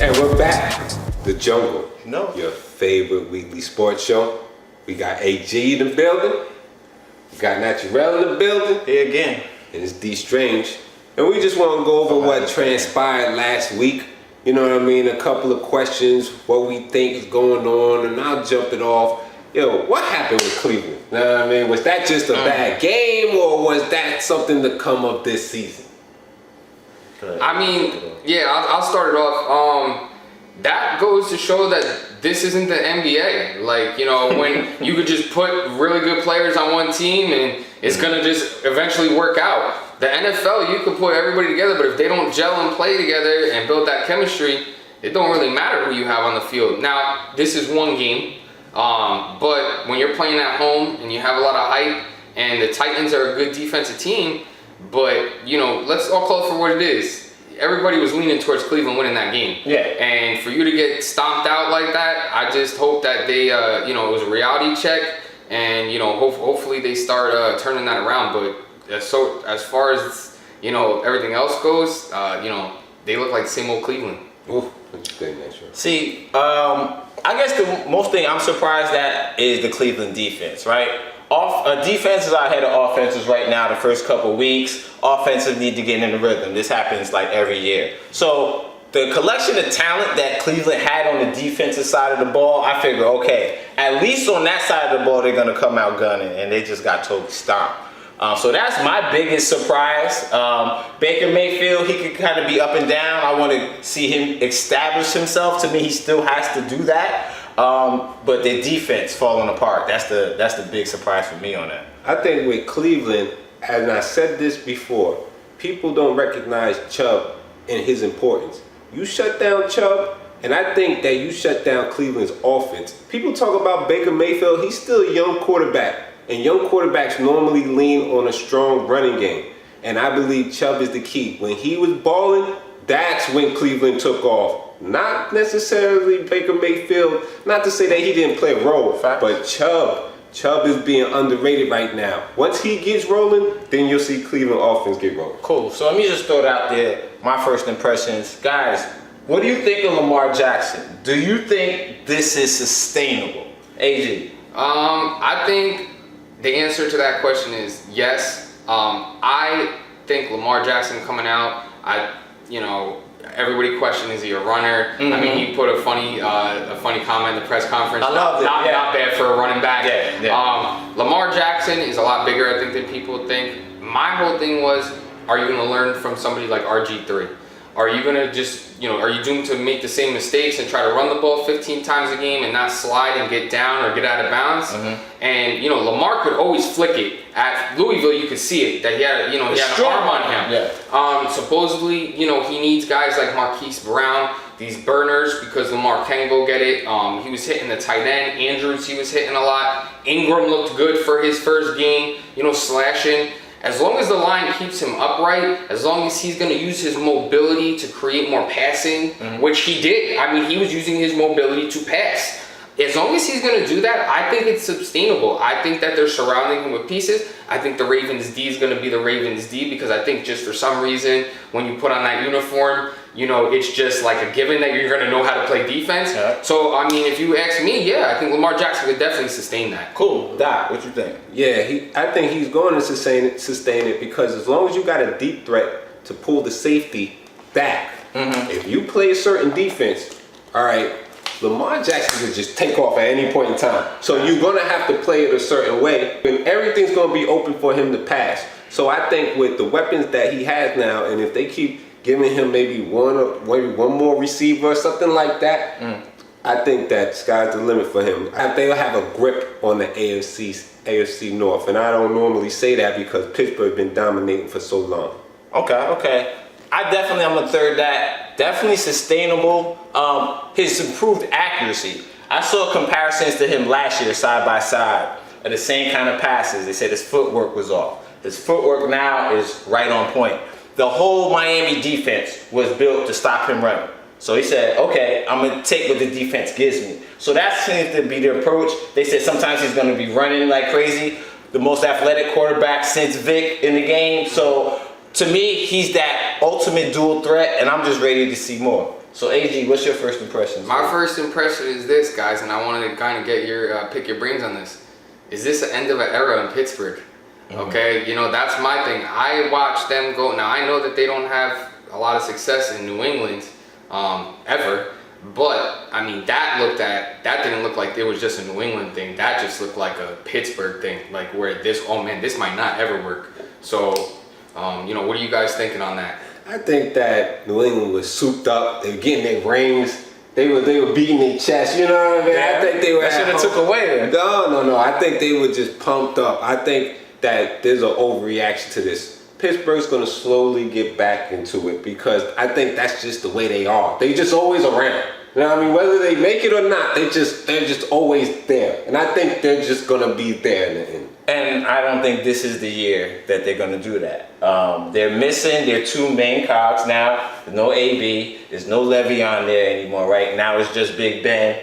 And we're back. The Jungle. No. Your favorite weekly sports show. We got AG in the building. We got Naturel in the building. Here again. And it's D Strange. And we just want to go over what transpired last week. You know what I mean? A couple of questions, what we think is going on, and I'll jump it off. Yo, what happened with Cleveland? You know what I mean? Was that just a bad game, or was that something to come up this season? I mean, yeah, I'll start it off. That goes to show that this isn't the NBA. Like, you know, when you could just put really good players on one team and it's gonna just eventually work out. The NFL, you could put everybody together, but if they don't gel and play together and build that chemistry, it don't really matter who you have on the field. Now, this is one game, but when you're playing at home and you have a lot of hype, and the Titans are a good defensive team, but, you know, let's all call it for what it is. Everybody was leaning towards Cleveland winning that game. Yeah. And for you to get stomped out like that, I just hope that they, you know, it was a reality check, and, you know, hopefully they start turning that around. But as far as, you know, everything else goes, you know, they look like the same old Cleveland. Ooh, what you think, Natural? See, I guess the most thing I'm surprised at is the Cleveland defense, right? Defenses are ahead of offenses right now the first couple weeks. Offenses need to get in the rhythm. This happens like every year. So the collection of talent that Cleveland had on the defensive side of the ball, I figure, okay, at least on that side of the ball, they're going to come out gunning, and they just got totally stomped. So that's my biggest surprise. Baker Mayfield, he could kind of be up and down. I want to see him establish himself. To me, he still has to do that. But their defense falling apart. That's the big surprise for me on that. I think with Cleveland, and I said this before, people don't recognize Chubb and his importance. You shut down Chubb, and I think that you shut down Cleveland's offense. People talk about Baker Mayfield, he's still a young quarterback, and young quarterbacks normally lean on a strong running game. And I believe Chubb is the key. When he was balling, that's when Cleveland took off. Not necessarily Baker Mayfield, not to say that he didn't play a role, but Chubb is being underrated right now. Once he gets rolling, then you'll see Cleveland offense get rolling. Cool. So let me just throw it out there, my first impressions. Guys, what do you think of Lamar Jackson? Do you think this is sustainable? AG? I think the answer to that question is yes. I think Lamar Jackson coming out, you know, everybody questioned, is he a runner? Mm-hmm. I mean, he put a funny comment in the press conference. I love it. Not bad for a running back. Yeah. Lamar Jackson is a lot bigger, I think, than people think. My whole thing was, are you going to learn from somebody like RG3? Are you going to just, you know, are you doomed to make the same mistakes and try to run the ball 15 times a game and not slide and get down or get out of bounds? Mm-hmm. And, you know, Lamar could always flick it. At Louisville, you could see it, that he had, you know, he had an arm on him. Yeah. Supposedly, you know, he needs guys like Marquise Brown, these burners, because Lamar can go get it. He was hitting the tight end. Andrews, he was hitting a lot. Ingram looked good for his first game, you know, slashing. As long as the line keeps him upright, as long as he's going to use his mobility to create more passing, which he did. I mean, he was using his mobility to pass. As long as he's going to do that, I think it's sustainable. I think that they're surrounding him with pieces. I think the Ravens D is going to be the Ravens D, because I think just for some reason, when you put on that uniform, you know, it's just like a given that you're going to know how to play defense. Yeah. So, I mean, if you ask me, yeah, I think Lamar Jackson could definitely sustain that. Cool. Doc, what you think? Yeah, I think he's going to sustain it because as long as you got a deep threat to pull the safety back, if you play a certain defense, all right, Lamar Jackson could just take off at any point in time. So you're going to have to play it a certain way, and everything's going to be open for him to pass. So I think with the weapons that he has now, and if they keep giving him maybe one more receiver or something like that, I think that sky's the limit for him. They'll have a grip on the AFC North, and I don't normally say that because Pittsburgh's been dominating for so long. Okay. I'm gonna third that. Definitely sustainable. His improved accuracy. I saw comparisons to him last year side by side of the same kind of passes. They said his footwork was off. His footwork now is right on point. The whole Miami defense was built to stop him running. So he said, okay, I'm going to take what the defense gives me. So that seems to be the approach. They said sometimes he's going to be running like crazy. The most athletic quarterback since Vic in the game. So to me, he's that ultimate dual threat, and I'm just ready to see more. So AG, what's your first impression? My first impression is this, guys, and I wanted to kind of get your pick your brains on this. Is this the end of an era in Pittsburgh? Okay, you know, that's my thing. I watched them go. Now I know that they don't have a lot of success in New England ever, but I mean that didn't look like it was just a New England thing. That just looked like a Pittsburgh thing, like where this might not ever work. So, you know, what are you guys thinking on that? I think that New England was souped up. They were getting their rings. They were beating their chest. You know what I mean? Yeah. I think they were. That should have took away then. No. I think they were just pumped up. I think that there's an overreaction to this. Pittsburgh's going to slowly get back into it because I think that's just the way they are. They just always around. You know what I mean? Whether they make it or not, they're just always there. And I think they're just going to be there in the end. And I don't think this is the year that they're going to do that. They're missing their two main cogs now. There's no AB. There's no Le'Veon there anymore. Right now it's just Big Ben.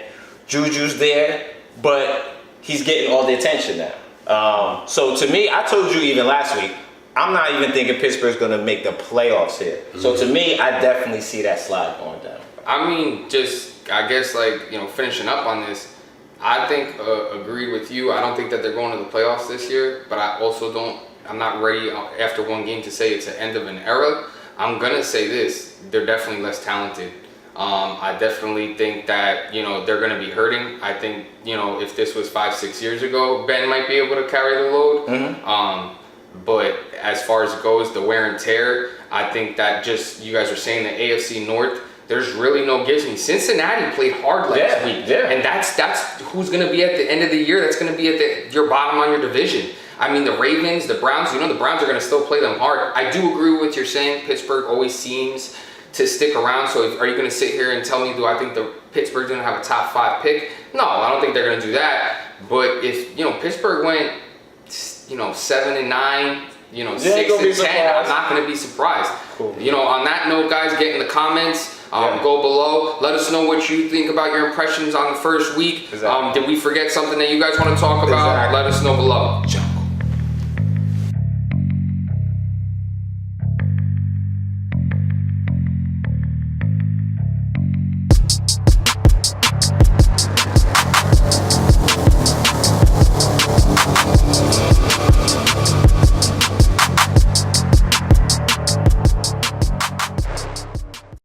Juju's there, but he's getting all the attention now. So to me, I told you even last week, I'm not even thinking Pittsburgh's going to make the playoffs here. So to me, I definitely see that slide going down. I mean, I guess, like, you know, finishing up on this, I think, agreed with you. I don't think that they're going to the playoffs this year, but I also I'm not ready after one game to say it's the end of an era. I'm going to say this, they're definitely less talented. I definitely think that, you know, they're going to be hurting. I think, you know, if this was 5-6 years ago, Ben might be able to carry the load. But as far as it goes, the wear and tear, I think that just, you guys are saying the AFC North, there's really no gives me. Cincinnati played hard last week. Yeah. And that's who's going to be at the end of the year. That's going to be at your bottom on your division. I mean, the Ravens, the Browns, you know, the Browns are going to still play them hard. I do agree with what you're saying. Pittsburgh always seems to stick around. So are you going to sit here and tell me, do I think the Pittsburgh's going to have a top 5 pick? No, I don't think they're going to do that. But if, you know, Pittsburgh went, you know, 7-9, you know, 6-10, I'm not going to be surprised. Cool. You know, on that note, guys, get in the comments. Go below. Let us know what you think about your impressions on the first week. Exactly. Did we forget something that you guys want to talk about? Exactly. Let us know below.